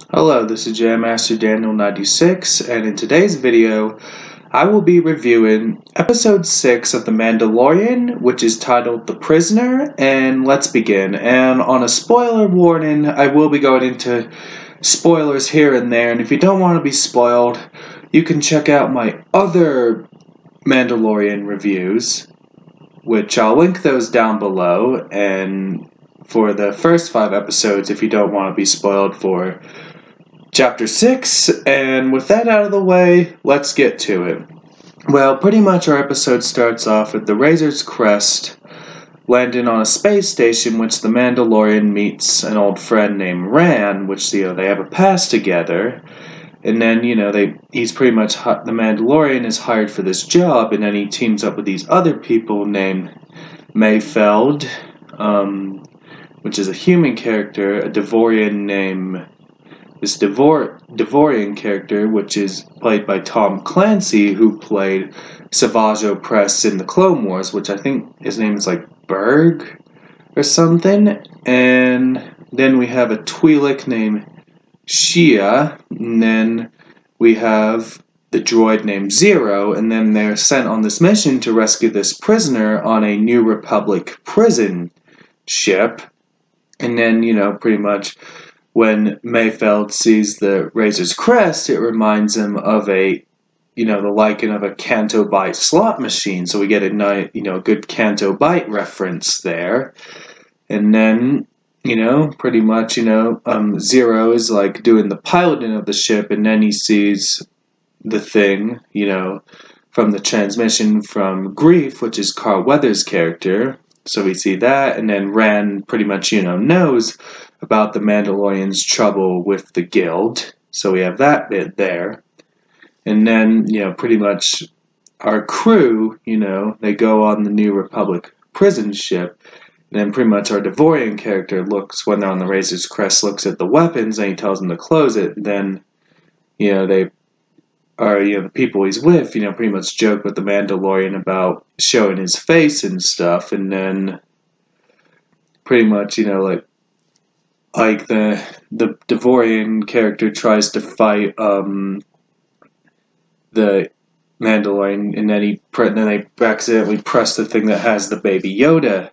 Hello, this is Jam Master Daniel 96, and in today's video, I will be reviewing episode 6 of The Mandalorian, which is titled The Prisoner, and let's begin. And on a spoiler warning, I will be going into spoilers here and there, and if you don't want to be spoiled, you can check out my other Mandalorian reviews, which I'll link those down below, and for the first 5 episodes, if you don't want to be spoiled for Chapter 6, and with that out of the way, let's get to it. Well, pretty much our episode starts off with the Razor's Crest landing on a space station, which the Mandalorian meets an old friend named Ran, which, they have a past together, and then, he's pretty much, the Mandalorian is hired for this job, and then he teams up with these other people named Mayfeld, which is a human character, a Devorian named this Devorian character, which is played by Tom Clancy, who played Savage Opress in the Clone Wars, which I think his name is like Berg or something. And then we have a Twi'lek named Shia, and then we have the droid named Zero, and then they're sent on this mission to rescue this prisoner on a New Republic prison ship. And then, pretty much when Mayfeld sees the Razor's Crest, it reminds him of the liking of a Canto Bight slot machine. So we get a good Canto Bight reference there. And then, pretty much, Zero is like doing the piloting of the ship, and then he sees the thing, from the transmission from Grief, which is Carl Weathers' character. So we see that, and then Ran pretty much, knows about the Mandalorian's trouble with the guild. So we have that bit there. And then, pretty much our crew, they go on the New Republic prison ship. And then pretty much our Devorian character looks, when they're on the Razor's Crest, looks at the weapons and he tells them to close it. And then, they are, the people he's with, pretty much joke with the Mandalorian about showing his face and stuff. And then pretty much, like the Devorian character tries to fight the Mandalorian, and then they accidentally press the thing that has the Baby Yoda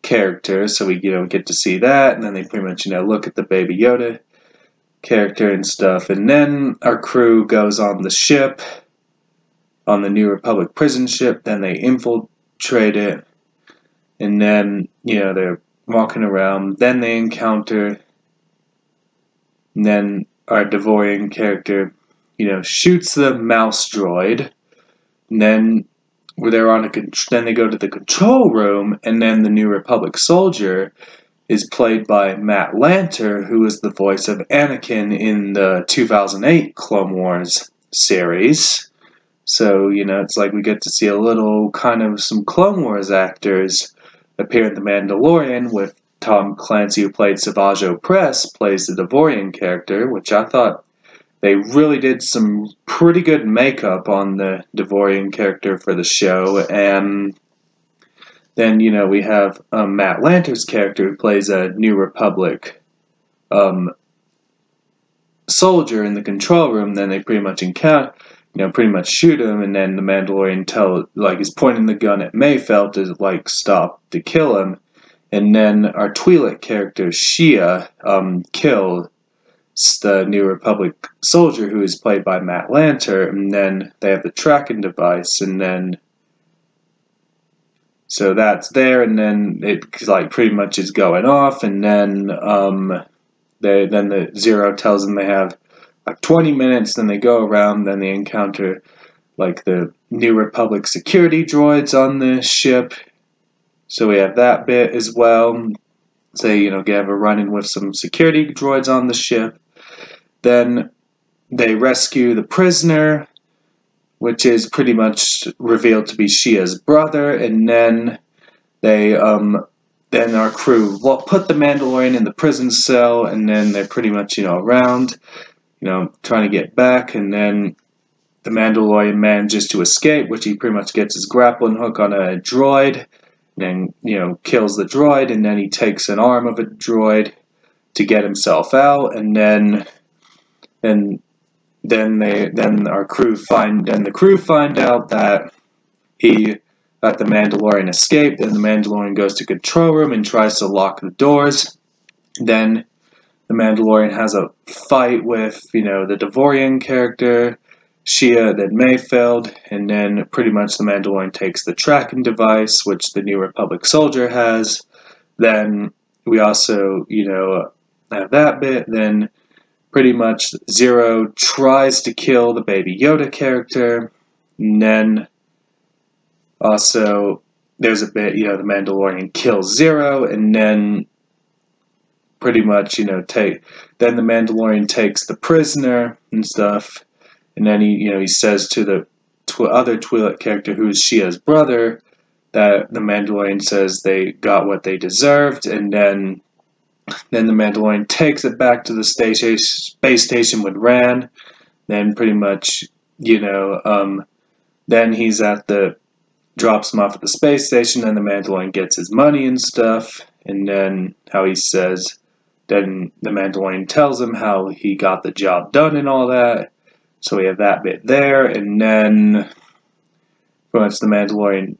character, so we get to see that, and then they pretty much look at the Baby Yoda character and stuff, and then our crew goes on the ship, on the New Republic prison ship. Then they infiltrate it, and then they're walking around, then they encounter, and then our Devorian character, shoots the mouse droid, and then then they go to the control room, and then the New Republic soldier is played by Matt Lanter, who is the voice of Anakin in the 2008 Clone Wars series. So, it's like we get to see a little kind of some Clone Wars actors appear in The Mandalorian, with Tom Clancy, who played Savage Opress, plays the Devorian character, which I thought they really did some pretty good makeup on the Devorian character for the show. And then, we have Matt Lanter's character, who plays a New Republic soldier in the control room. Then they pretty much encounter, pretty much shoot him, and then the Mandalorian is pointing the gun at Mayfeld to, stop, to kill him. And then our Twi'lek character, Shia, killed the New Republic soldier, who is played by Matt Lanter, and then they have the tracking device, and then so that's there, and then it pretty much is going off, and then the Zero tells them they have 20 minutes, then they go around, then they encounter the New Republic security droids on the ship. So we have that bit as well. Say, have a run-in with some security droids on the ship. Then they rescue the prisoner, which is pretty much revealed to be Shia's brother, and then then our crew put the Mandalorian in the prison cell, and then they're pretty much, around, trying to get back, and then the Mandalorian manages to escape, which he pretty much gets his grappling hook on a droid, and then, kills the droid, and then he takes an arm of a droid to get himself out, and then and the crew find out that the Mandalorian escaped, and the Mandalorian goes to control room and tries to lock the doors. Then the Mandalorian has a fight with, the Devorean character, Shia, then Mayfeld, and then pretty much the Mandalorian takes the tracking device, which the New Republic soldier has. Then we also, have that bit. Then pretty much Zero tries to kill the Baby Yoda character, and then also there's a bit, the Mandalorian kills Zero, and then pretty much, then the Mandalorian takes the prisoner and stuff, and then he says to the other Twi'lek character, who is Shia's brother, that the Mandalorian says they got what they deserved, and then the Mandalorian takes it back to the space station with Ran. Then pretty much, then he's drops him off at the space station, and the Mandalorian gets his money and stuff, and then then the Mandalorian tells him how he got the job done and all that. So we have that bit there, and then pretty much the Mandalorian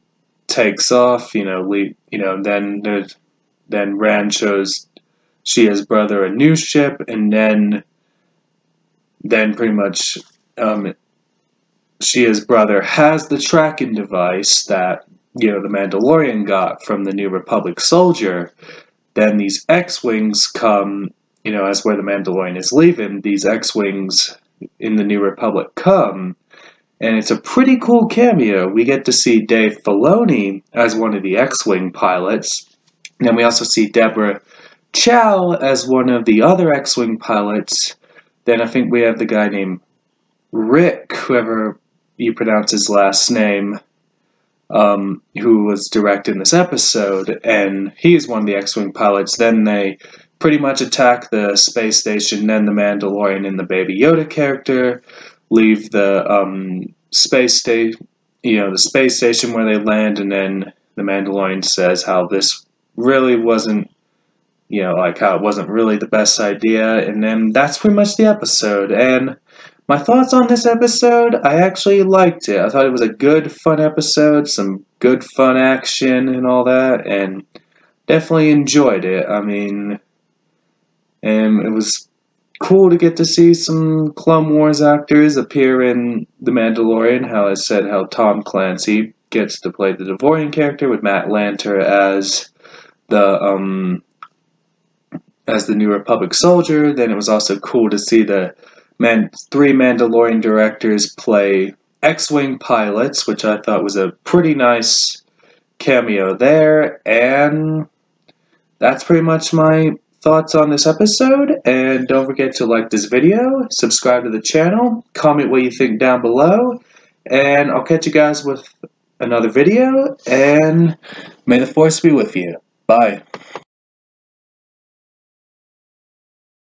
takes off, then Rand shows Shia's brother a new ship, and then pretty much Shia's brother has the tracking device that the Mandalorian got from the New Republic soldier. Then these X-Wings come, as where the Mandalorian is leaving, these X-Wings in the New Republic come, and it's a pretty cool cameo. We get to see Dave Filoni as one of the X-Wing pilots, and then we also see Deborah Chow as one of the other X-Wing pilots. Then I think we have the guy named Rick, whoever you pronounce his last name, who was directing this episode, and he is one of the X-Wing pilots. Then they pretty much attack the space station. Then the Mandalorian and the Baby Yoda character leave the space station, the space station where they land, and then the Mandalorian says how this really wasn't, how it wasn't really the best idea, and then that's pretty much the episode. And my thoughts on this episode, I actually liked it. I thought it was a good, fun episode, some good, fun action and all that, and definitely enjoyed it. And it was cool to get to see some Clone Wars actors appear in The Mandalorian. How Tom Clancy gets to play the Devorean character with Matt Lanter as the New Republic soldier. Then it was also cool to see the three Mandalorian directors play X-Wing pilots, which I thought was a pretty nice cameo there. And that's pretty much my thoughts on this episode. And don't forget to like this video, subscribe to the channel, comment what you think down below, and I'll catch you guys with another video, and may the Force be with you. Bye.